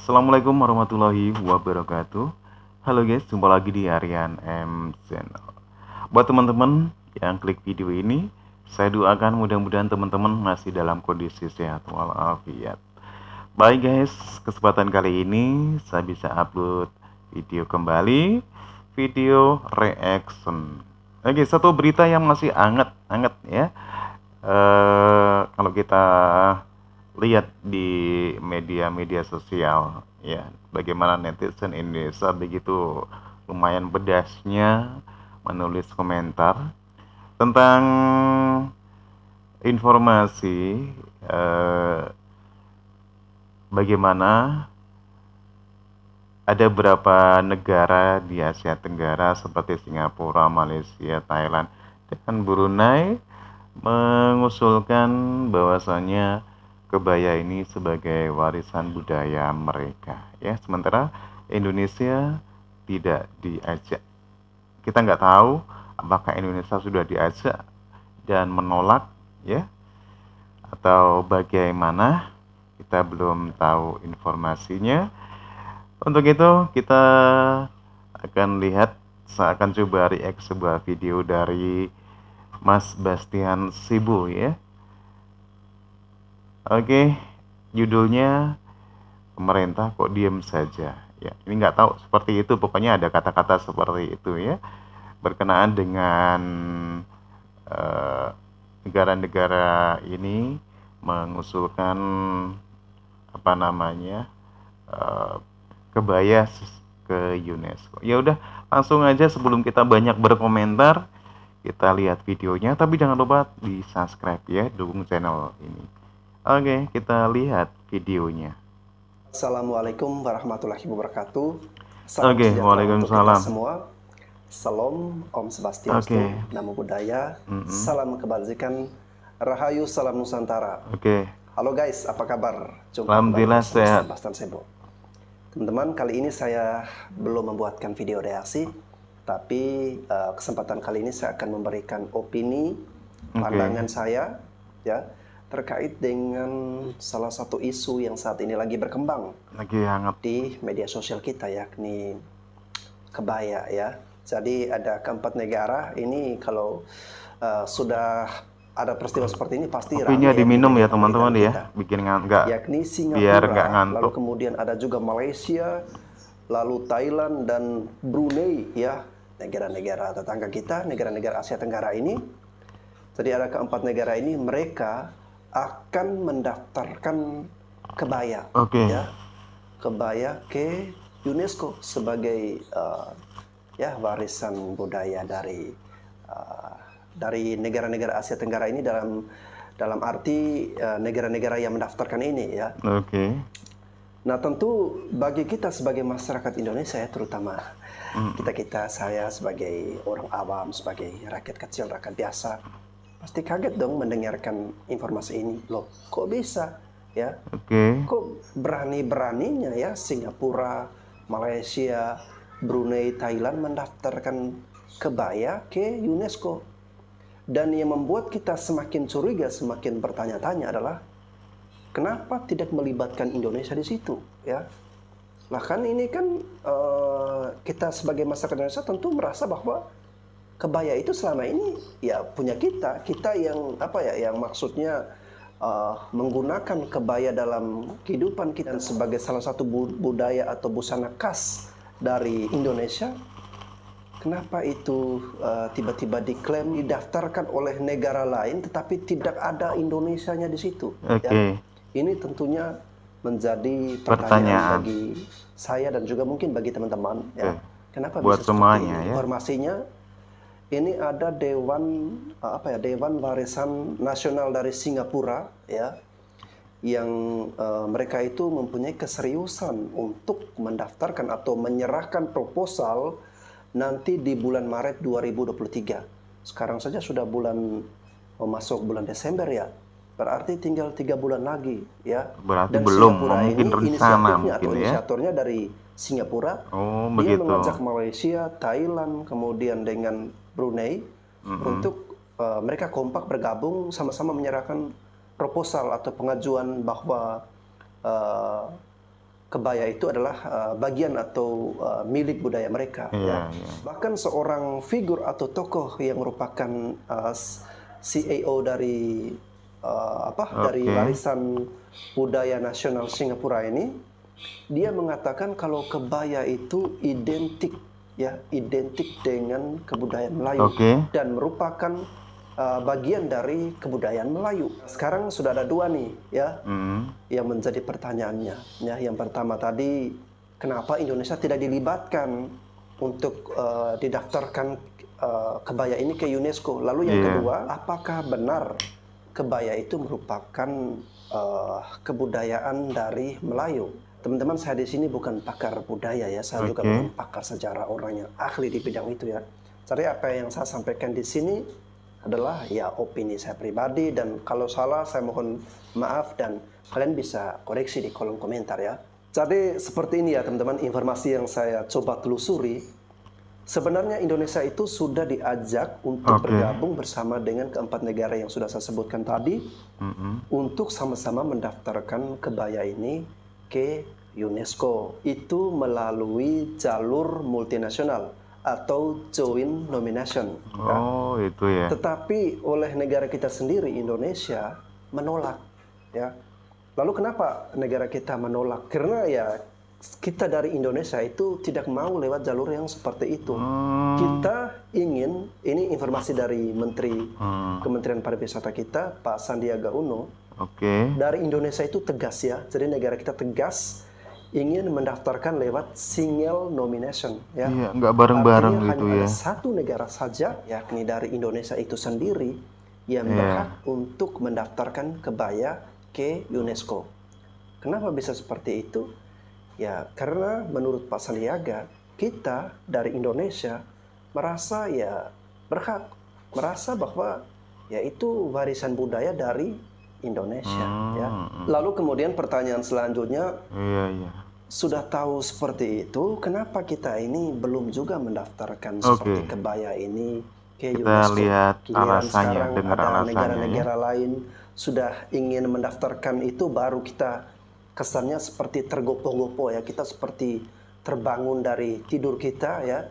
Assalamualaikum warahmatullahi wabarakatuh. Halo guys, jumpa lagi di Aryan M Channel. Buat teman-teman yang klik video ini, saya doakan mudah-mudahan teman-teman masih dalam kondisi sehat walafiat. Baik guys, kesempatan kali ini saya bisa upload video kembali, video reaction. Oke, satu berita yang masih hangat ya. Kalau kita lihat di media-media sosial ya, bagaimana netizen Indonesia begitu lumayan pedasnya menulis komentar tentang informasi bagaimana ada beberapa negara di Asia Tenggara seperti Singapura, Malaysia, Thailand, dan Brunei mengusulkan bahwasanya kebaya ini sebagai warisan budaya mereka ya, sementara Indonesia tidak diajak. Kita nggak tahu apakah Indonesia sudah diajak dan menolak ya, atau bagaimana, kita belum tahu informasinya. Untuk itu kita akan lihat, saya akan coba react sebuah video dari Mas Bastian Sibu ya. Oke, judulnya pemerintah kok diem saja ya. Ini nggak tahu seperti itu, pokoknya ada kata-kata seperti itu ya, berkenaan dengan negara-negara ini mengusulkan apa namanya kebaya ke UNESCO. Ya udah, langsung aja sebelum kita banyak berkomentar, kita lihat videonya. Tapi jangan lupa di subscribe ya, dukung channel ini. Oke, kita lihat videonya. Assalamualaikum warahmatullahi wabarakatuh. Salam Oke, sejahtera untuk kita waalaikumsalam. semua. Salam Om Swastiastu, Oke, Namo Buddhaya, salam kebajikan, Rahayu Salam Nusantara. oke. Halo guys, apa kabar? Jumpa kembali Alhamdulillah bersama saya sehat. Bastian Sebo. Teman-teman, kali ini saya belum membuatkan video reaksi, tapi kesempatan kali ini saya akan memberikan opini, pandangan saya ya terkait dengan salah satu isu yang saat ini lagi berkembang Lagi hangat. di media sosial kita, yakni kebaya ya. Jadi ada keempat negara ini, kalau sudah ada peristiwa seperti ini pasti Kopinya ramai ya di diminum ya media teman-teman pemberitaan ya, kita, bikin nggak, yakni biar nggak Singapura, lalu ngantuk. kemudian ada juga Malaysia, lalu Thailand dan Brunei ya, negara-negara tetangga kita, negara-negara Asia Tenggara ini. Jadi ada keempat negara ini, mereka akan mendaftarkan kebaya Oke. ya, kebaya ke UNESCO sebagai ya warisan budaya dari negara-negara Asia Tenggara ini, dalam arti negara-negara yang mendaftarkan ini ya. Oke. Nah, tentu bagi kita sebagai masyarakat Indonesia ya, terutama kita, saya sebagai orang awam, sebagai rakyat kecil, rakyat biasa, pasti kaget dong mendengarkan informasi ini. Loh, kok bisa ya? Oke. Kok berani-beraninya ya Singapura, Malaysia, Brunei, Thailand mendaftarkan kebaya ke UNESCO? Dan yang membuat kita semakin curiga, semakin bertanya-tanya adalah kenapa tidak melibatkan Indonesia di situ ya? Lah kan ini kan kita sebagai masyarakat Indonesia tentu merasa bahwa kebaya itu selama ini ya punya kita yang apa ya, yang maksudnya menggunakan kebaya dalam kehidupan kita sebagai salah satu budaya atau busana khas dari Indonesia. Kenapa itu tiba-tiba diklaim didaftarkan oleh negara lain tetapi tidak ada Indonesianya di situ ya? Oke. Ini tentunya menjadi pertanyaan Pertanyaan. bagi saya dan juga mungkin bagi teman-teman ya. Kenapa Buat bisa seperti semuanya ini? ya. Informasinya ini ada Dewan Warisan Nasional dari Singapura ya, yang mereka itu mempunyai keseriusan untuk mendaftarkan atau menyerahkan proposal nanti di bulan Maret 2023. Sekarang saja sudah masuk bulan Desember ya. Berarti tinggal 3 bulan lagi ya. Berarti Dan belum, Singapura mungkin ini rencana inisiatifnya atau mungkin ya. inisiatornya dari Singapura. Oh, Dia begitu. mengajak Malaysia, Thailand, kemudian dengan Brunei untuk mereka kompak bergabung sama-sama menyerahkan proposal atau pengajuan bahwa kebaya itu adalah bagian atau milik budaya mereka. Iya, Ya. iya. Bahkan seorang figur atau tokoh yang merupakan CEO dari dari Oke. warisan budaya nasional Singapura ini, dia mengatakan kalau kebaya itu identik dengan kebudayaan Melayu Oke. dan merupakan bagian dari kebudayaan Melayu. Sekarang sudah ada dua nih ya yang menjadi pertanyaannya. Ya, yang pertama tadi, kenapa Indonesia tidak dilibatkan untuk didaftarkan kebaya ini ke UNESCO? Lalu yang Iya. kedua, apakah benar kebaya itu merupakan kebudayaan dari Melayu? Teman-teman, saya di sini bukan pakar budaya ya, saya juga Oke. bukan pakar sejarah, orang yang ahli di bidang itu ya. Jadi apa yang saya sampaikan di sini adalah ya opini saya pribadi, dan kalau salah saya mohon maaf dan kalian bisa koreksi di kolom komentar ya. Jadi seperti ini ya teman-teman, informasi yang saya coba telusuri. Sebenarnya Indonesia itu sudah diajak untuk Oke. bergabung bersama dengan keempat negara yang sudah saya sebutkan tadi untuk sama-sama mendaftarkan kebaya ini ke UNESCO. Itu melalui jalur multinasional atau joint nomination. Oh, itu ya. Tetapi oleh negara kita sendiri, Indonesia, menolak. Ya. Lalu kenapa negara kita menolak? Karena ya kita dari Indonesia itu tidak mau lewat jalur yang seperti itu. Kita ingin, ini informasi dari Menteri Kementerian Pariwisata kita, Pak Sandiaga Uno. Oke. Dari Indonesia itu tegas ya. Jadi negara kita tegas ingin mendaftarkan lewat single nomination ya. Iya, nggak bareng-bareng Artinya gitu hanya ya. ada satu negara saja, yakni dari Indonesia itu sendiri, yang Iya. berhak untuk mendaftarkan kebaya ke UNESCO. Kenapa bisa seperti itu? Ya, karena menurut Pak Sandiaga, kita dari Indonesia merasa ya berhak, merasa bahwa ya itu warisan budaya dari Indonesia ya. Lalu kemudian pertanyaan selanjutnya, Iya, iya. sudah tahu seperti itu, kenapa kita ini belum juga mendaftarkan Oke. seperti kebaya ini ke Kita UNESCO? lihat Giliran alasannya, sekarang dengar ada alasannya ya. negara-negara lain sudah ingin mendaftarkan itu, baru kita kesannya seperti tergopoh-gopoh ya, kita seperti terbangun dari tidur kita ya,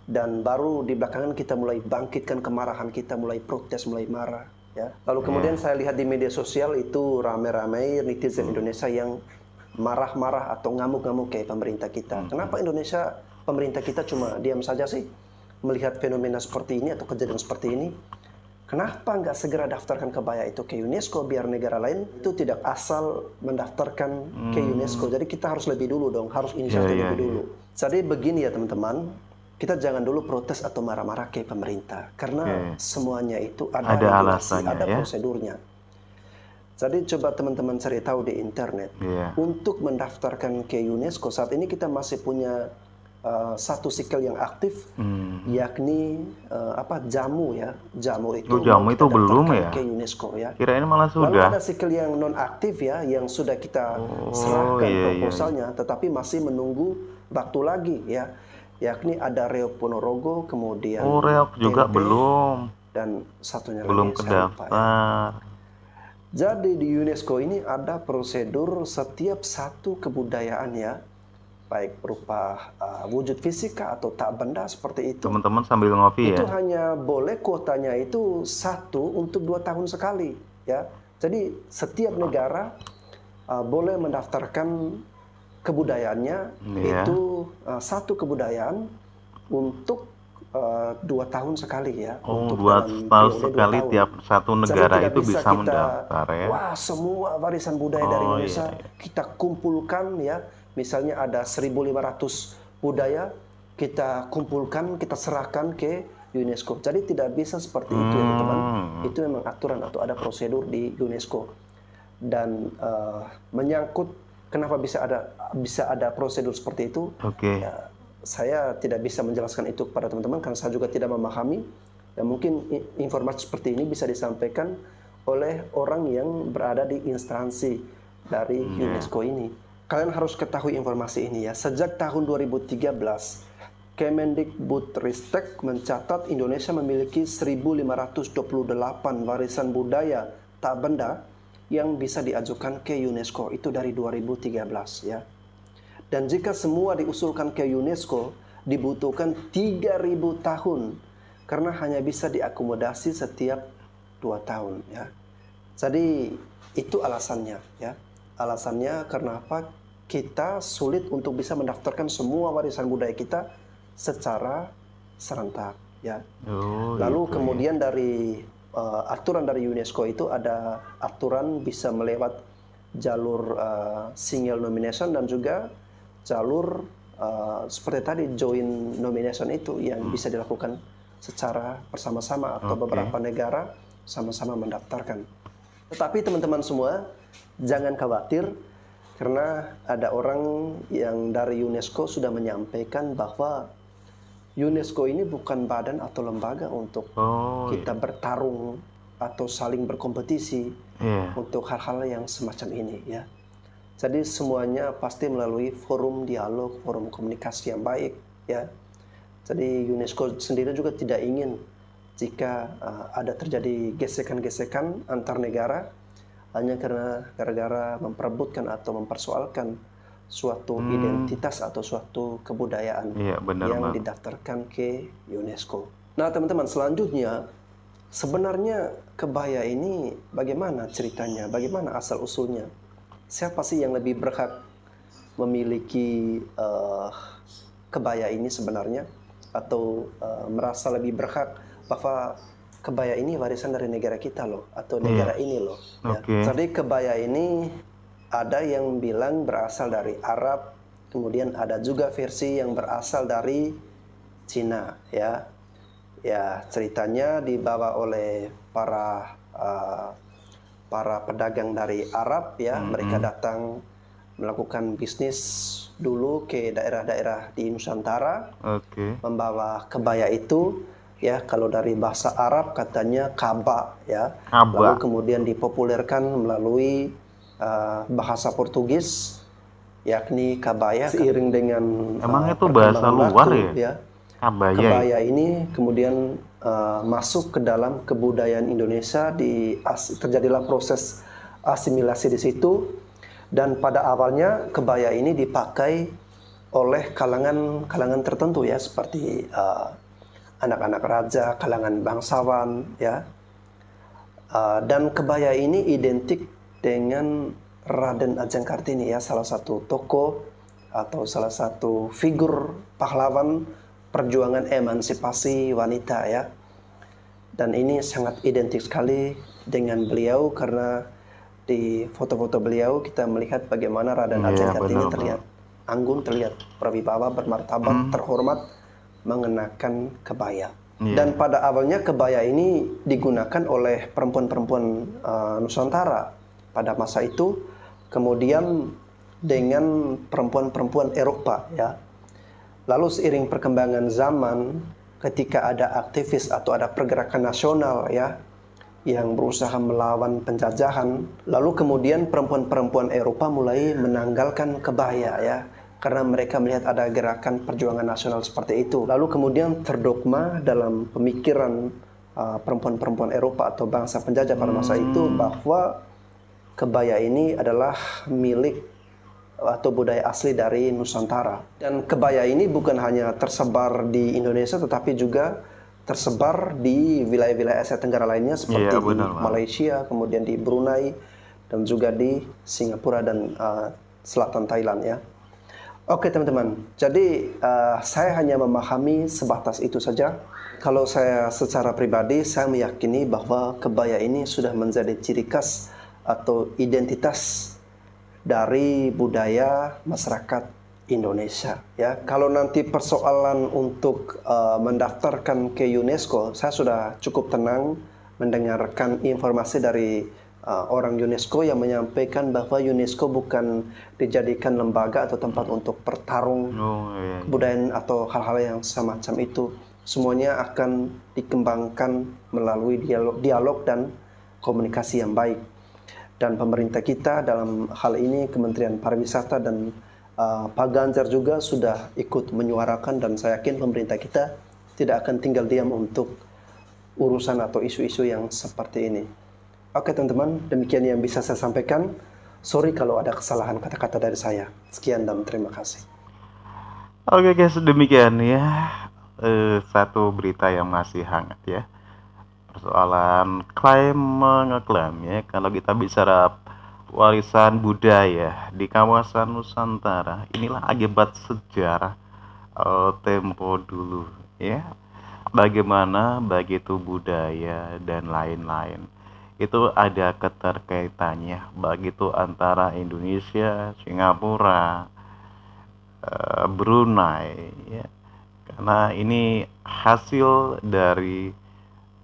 dan baru di belakangan kita mulai bangkitkan kemarahan kita, mulai protes, mulai marah ya. Lalu kemudian saya lihat di media sosial itu ramai-ramai netizen Indonesia yang marah-marah atau ngamuk-ngamuk kayak pemerintah kita. Kenapa Indonesia, pemerintah kita cuma diam saja sih melihat fenomena seperti ini atau kejadian seperti ini? Kenapa nggak segera daftarkan kebaya itu ke UNESCO biar negara lain itu tidak asal mendaftarkan ke UNESCO? Jadi kita harus lebih dulu dong, harus inisiatif Iya, lebih iya, dulu. Jadi begini ya teman-teman, kita jangan dulu protes atau marah-marah ke pemerintah, karena semuanya itu ada Ada regulasi, alasannya ada ya. prosedurnya. Jadi coba teman-teman cari tahu di internet. Iya. Untuk mendaftarkan ke UNESCO saat ini kita masih punya satu sikel yang aktif, yakni jamu ya. Jamu itu Oh, jamu mau itu kita belum daftarkan ya? ke UNESCO ya. Kirain malah Lalu sudah. ada sikel yang non aktif ya, yang sudah kita Oh, serahkan iya, iya, proposalnya, tetapi masih menunggu waktu lagi ya. Yakni ada Reok Ponorogo, kemudian Oh, Reok juga Tempe, belum. dan satunya Belum lagi saya lupa ya. kedaftar. Jadi di UNESCO ini ada prosedur setiap satu kebudayaan ya, baik berupa wujud fisika atau tak benda seperti itu. Teman-teman sambil ngopi Itu ya. hanya boleh kuotanya itu 1 untuk 2 tahun sekali ya. Jadi setiap negara boleh mendaftarkan kebudayaannya Iya. itu satu kebudayaan untuk 2 tahun sekali ya. Oh, untuk 2 dalam tahun periode 2 sekali tahun. tiap satu Jadi negara tidak itu bisa bisa kita, mendaftar ya. wah semua warisan budaya dari Oh, Indonesia iya, iya. kita kumpulkan ya. Misalnya ada 1.500 budaya, kita kumpulkan, kita serahkan ke UNESCO. Jadi tidak bisa seperti itu ya teman-teman. Itu memang aturan atau ada prosedur di UNESCO. Dan menyangkut kenapa bisa ada prosedur seperti itu, Oke. ya, saya tidak bisa menjelaskan itu kepada teman-teman karena saya juga tidak memahami. Dan mungkin informasi seperti ini bisa disampaikan oleh orang yang berada di instansi dari UNESCO ini. Kalian harus ketahui informasi ini ya. Sejak tahun 2013, Kemendikbudristek mencatat Indonesia memiliki 1.528 warisan budaya tak benda yang bisa diajukan ke UNESCO. Itu dari 2013 ya. Dan jika semua diusulkan ke UNESCO, dibutuhkan 3.000 tahun karena hanya bisa diakomodasi setiap 2 tahun ya. Jadi itu alasannya ya. Alasannya kenapa kita sulit untuk bisa mendaftarkan semua warisan budaya kita secara serentak ya. Oh, Lalu gitu ya. kemudian dari aturan dari UNESCO itu ada aturan bisa melewat jalur single nomination dan juga jalur seperti tadi joint nomination itu yang bisa dilakukan secara bersama-sama atau Oke. beberapa negara sama-sama mendaftarkan. Tetapi teman-teman semua jangan khawatir karena ada orang yang dari UNESCO sudah menyampaikan bahwa UNESCO ini bukan badan atau lembaga untuk Oh, kita iya. bertarung atau saling berkompetisi Iya. untuk hal-hal yang semacam ini ya. Jadi semuanya pasti melalui forum dialog, forum komunikasi yang baik ya. Jadi UNESCO sendiri juga tidak ingin jika ada terjadi gesekan-gesekan antar negara hanya karena gara-gara memperebutkan atau mempersoalkan suatu identitas atau suatu kebudayaan Iya, benar yang banget. didaftarkan ke UNESCO. Nah, teman-teman, selanjutnya sebenarnya kebaya ini bagaimana ceritanya? Bagaimana asal usulnya? Siapa sih yang lebih berhak memiliki kebaya ini sebenarnya? Atau merasa lebih berhak bahwa kebaya ini warisan dari negara kita loh, atau negara ini loh. Ya. Oke. Jadi kebaya ini ada yang bilang berasal dari Arab, kemudian ada juga versi yang berasal dari Cina ya. Ya, ceritanya dibawa oleh para pedagang dari Arab ya. Mereka datang melakukan bisnis dulu ke daerah-daerah di Nusantara, Oke. membawa kebaya itu ya, kalau dari bahasa Arab katanya kaba ya. Kaba. Lalu kemudian dipopulerkan melalui bahasa Portugis yakni kabaya seiring dengan Emang itu bahasa perkembangan luar waktu, ya? Kabaya Kabaya. ini kemudian masuk ke dalam kebudayaan Indonesia, terjadilah proses asimilasi di situ, dan pada awalnya kebaya ini dipakai oleh kalangan tertentu ya, seperti anak-anak raja, kalangan bangsawan ya. Dan kebaya ini identik dengan Raden Ajeng Kartini ya, salah satu tokoh atau salah satu figur pahlawan perjuangan emansipasi wanita ya. Dan ini sangat identik sekali dengan beliau karena di foto-foto beliau kita melihat bagaimana Raden Ajeng Kartini terlihat anggun, terlihat berwibawa, bermartabat, terhormat mengenakan kebaya. Dan pada awalnya kebaya ini digunakan oleh perempuan-perempuan Nusantara pada masa itu, kemudian dengan perempuan-perempuan Eropa ya. Lalu seiring perkembangan zaman, ketika ada aktivis atau ada pergerakan nasional ya yang berusaha melawan penjajahan, lalu kemudian perempuan-perempuan Eropa mulai menanggalkan kebaya ya, karena mereka melihat ada gerakan perjuangan nasional seperti itu. Lalu kemudian terdogma dalam pemikiran perempuan-perempuan Eropa atau bangsa penjajah pada masa itu bahwa kebaya ini adalah milik atau budaya asli dari Nusantara. Dan kebaya ini bukan hanya tersebar di Indonesia tetapi juga tersebar di wilayah-wilayah Asia Tenggara lainnya seperti di Malaysia, kemudian di Brunei, dan juga di Singapura dan selatan Thailand ya. Oke teman-teman, jadi saya hanya memahami sebatas itu saja. Kalau saya secara pribadi, saya meyakini bahwa kebaya ini sudah menjadi ciri khas atau identitas dari budaya masyarakat Indonesia ya. Kalau nanti persoalan untuk mendaftarkan ke UNESCO, saya sudah cukup tenang mendengarkan informasi dari orang UNESCO yang menyampaikan bahwa UNESCO bukan dijadikan lembaga atau tempat untuk bertarung kebudayaan atau hal-hal yang semacam itu. Semuanya akan dikembangkan melalui dialog dan komunikasi yang baik. Dan pemerintah kita dalam hal ini, Kementerian Pariwisata dan Pak Ganjar juga sudah ikut menyuarakan, dan saya yakin pemerintah kita tidak akan tinggal diam untuk urusan atau isu-isu yang seperti ini. Oke teman-teman, demikian yang bisa saya sampaikan. Sorry kalau ada kesalahan kata-kata dari saya. Sekian dan terima kasih. Oke guys, demikian ya satu berita yang masih hangat ya. Persoalan klaim mengeklaim ya, kalau kita bicara warisan budaya di kawasan Nusantara, inilah akibat sejarah tempo dulu ya. Bagaimana begitu budaya dan lain-lain. Itu ada keterkaitannya begitu antara Indonesia, Singapura, Brunei ya. Karena ini hasil dari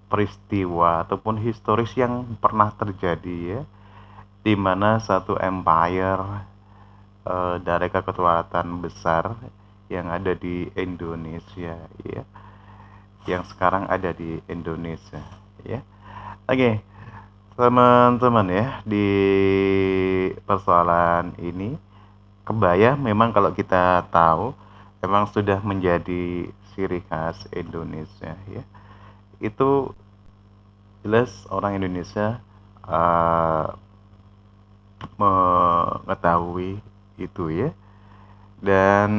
peristiwa ataupun historis yang pernah terjadi ya, di mana satu empire dari kekuatan besar yang ada di Indonesia ya, yang sekarang ada di Indonesia ya. Oke, teman-teman ya, di persoalan ini kebaya memang kalau kita tahu memang sudah menjadi ciri khas Indonesia ya. Itu jelas orang Indonesia mengetahui itu ya. Dan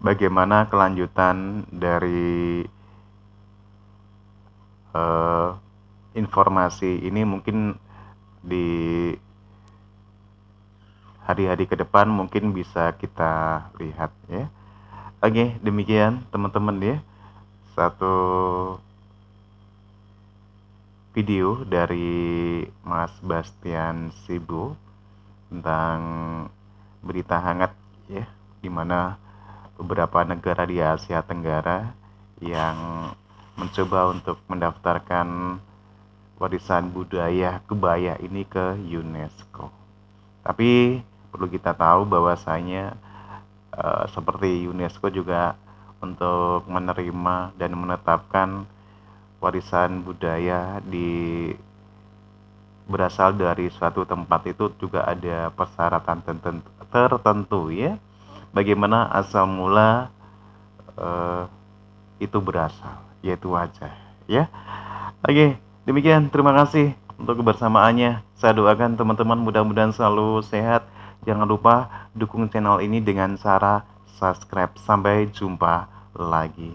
bagaimana kelanjutan dari informasi ini mungkin di hari-hari ke depan mungkin bisa kita lihat ya. Oke, demikian teman-teman ya, satu video dari Mas Bastian Sibu tentang berita hangat ya, dimana beberapa negara di Asia Tenggara yang mencoba untuk mendaftarkan warisan budaya kebaya ini ke UNESCO. Tapi perlu kita tahu bahwasanya seperti UNESCO juga untuk menerima dan menetapkan warisan budaya berasal dari suatu tempat itu juga ada persyaratan tertentu ya. Bagaimana asal mula itu berasal, yaitu wajah ya. Oke, demikian, terima kasih untuk kebersamaannya. Saya doakan teman-teman mudah-mudahan selalu sehat. Jangan lupa dukung channel ini dengan cara subscribe. Sampai jumpa lagi.